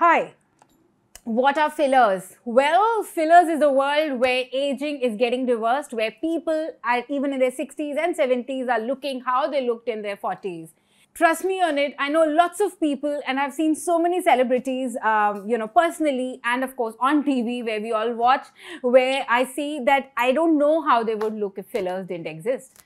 Hi, what are fillers? Well, fillers is a world where aging is getting reversed, where people are even in their 60s and 70s are looking how they looked in their 40s. Trust me on it, I know lots of people and I've seen so many celebrities, personally and of course on TV where we all watch, where I see that I don't know how they would look if fillers didn't exist.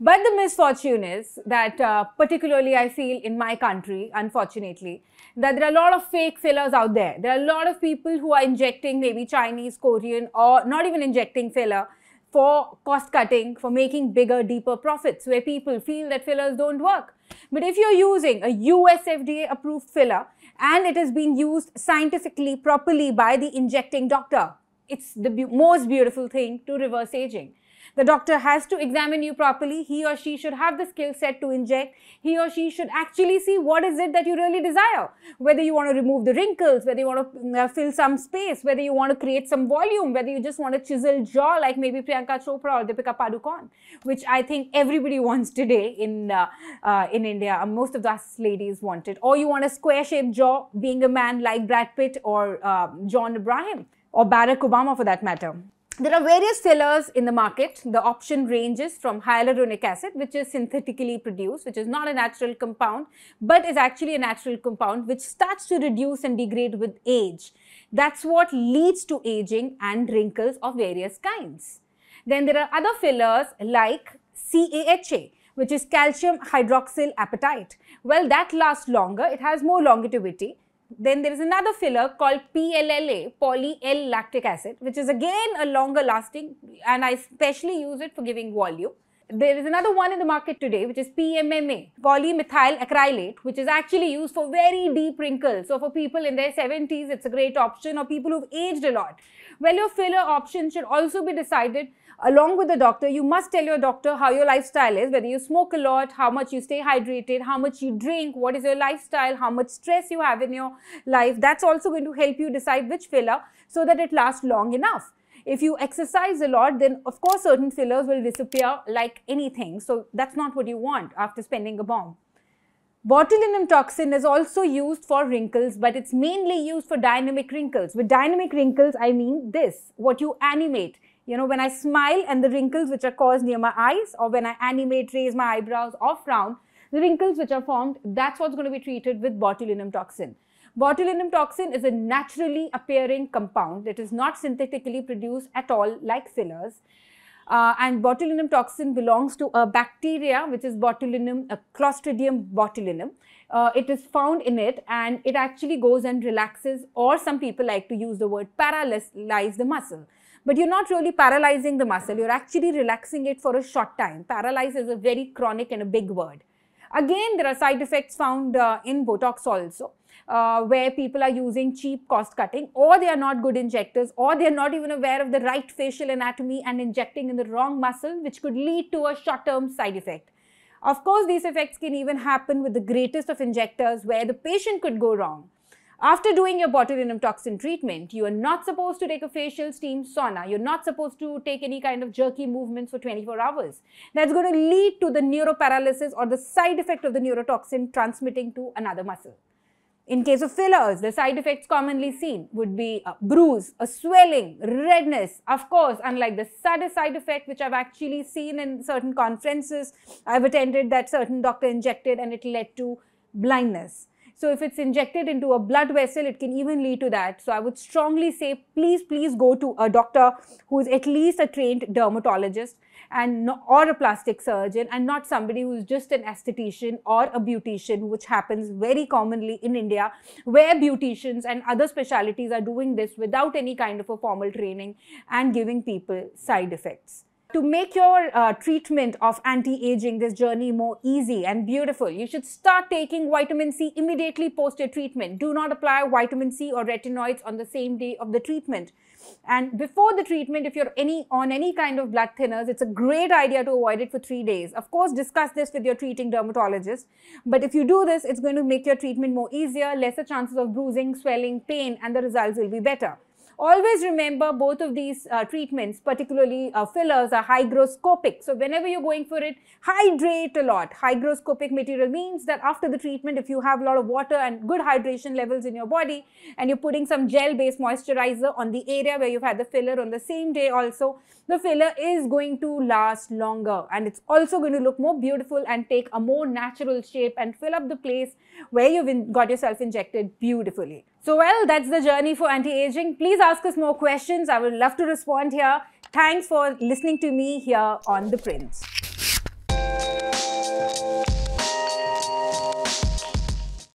But the misfortune is that, particularly I feel in my country, unfortunately, that there are a lot of fake fillers out there. There are a lot of people who are injecting maybe Chinese, Korean, or not even injecting filler for cost cutting, for making bigger, deeper profits, where people feel that fillers don't work. But if you're using a US FDA approved filler and it has been used scientifically, properly by the injecting doctor, it's the most beautiful thing to reverse aging. The doctor has to examine you properly. He or she should have the skill set to inject. He or she should actually see what is it that you really desire. Whether you want to remove the wrinkles, whether you want to fill some space, whether you want to create some volume, whether you just want a chiseled jaw like maybe Priyanka Chopra or Deepika Padukone, which I think everybody wants today in India. Most of us ladies want it. Or you want a square-shaped jaw, being a man like Brad Pitt or John Abraham or Barack Obama for that matter. There are various fillers in the market. The option ranges from hyaluronic acid, which is synthetically produced, which is not a natural compound, but is actually a natural compound which starts to reduce and degrade with age. That's what leads to aging and wrinkles of various kinds. Then there are other fillers like CAHA, which is calcium hydroxyl apatite. Well, that lasts longer. It has more longevity. Then there is another filler called PLLA, poly-L-lactic acid, which is again a longer lasting, and I especially use it for giving volume. There is another one in the market today, which is PMMA, polymethyl acrylate, which is actually used for very deep wrinkles. So for people in their 70s, it's a great option, or people who've aged a lot. Well, your filler option should also be decided along with the doctor. You must tell your doctor how your lifestyle is, whether you smoke a lot, how much you stay hydrated, how much you drink, what is your lifestyle, how much stress you have in your life. That's also going to help you decide which filler so that it lasts long enough. If you exercise a lot, then of course certain fillers will disappear like anything. So that's not what you want after spending a bomb. Botulinum toxin is also used for wrinkles, but it's mainly used for dynamic wrinkles. With dynamic wrinkles, I mean this, what you animate. You know, when I smile and the wrinkles which are caused near my eyes, or when I animate, raise my eyebrows or frown, the wrinkles which are formed, that's what's going to be treated with botulinum toxin. Botulinum toxin is a naturally appearing compound. It is not synthetically produced at all like fillers. And botulinum toxin belongs to a bacteria which is botulinum, Clostridium botulinum. It is found in it and it actually goes and relaxes, or some people like to use the word paralyze the muscle. But you're not really paralyzing the muscle, you're actually relaxing it for a short time. Paralyze is a very chronic and a big word. Again, there are side effects found in Botox also, where people are using cheap cost cutting, or they are not good injectors, or they are not even aware of the right facial anatomy and injecting in the wrong muscle, which could lead to a short-term side effect. Of course, these effects can even happen with the greatest of injectors, where the patient could go wrong. After doing your botulinum toxin treatment, you are not supposed to take a facial steam sauna. You're not supposed to take any kind of jerky movements for 24 hours. That's going to lead to the neuroparalysis or the side effect of the neurotoxin transmitting to another muscle. In case of fillers, the side effects commonly seen would be a bruise, a swelling, redness. Of course, unlike the saddest side effect which I've actually seen in certain conferences I've attended, that certain doctor injected and it led to blindness. So if it's injected into a blood vessel, it can even lead to that. So I would strongly say, please go to a doctor who is at least a trained dermatologist or a plastic surgeon, and not somebody who is just an esthetician or a beautician, which happens very commonly in India, where beauticians and other specialties are doing this without any kind of a formal training and giving people side effects. To make your treatment of anti-aging, this journey more easy and beautiful, you should start taking vitamin C immediately post your treatment. Do not apply vitamin C or retinoids on the same day of the treatment. And before the treatment, if you're on any kind of blood thinners, it's a great idea to avoid it for 3 days. Of course, discuss this with your treating dermatologist. But if you do this, it's going to make your treatment more easier, lesser chances of bruising, swelling, pain, and the results will be better. Always remember both of these treatments, particularly fillers, are hygroscopic. So whenever you're going for it, hydrate a lot. Hygroscopic material means that after the treatment, if you have a lot of water and good hydration levels in your body, and you're putting some gel-based moisturizer on the area where you've had the filler on the same day also, the filler is going to last longer, and it's also going to look more beautiful and take a more natural shape and fill up the place where you've got yourself injected beautifully. So well, that's the journey for anti-aging. Please ask us more questions. I would love to respond here. Thanks for listening to me here on The Print.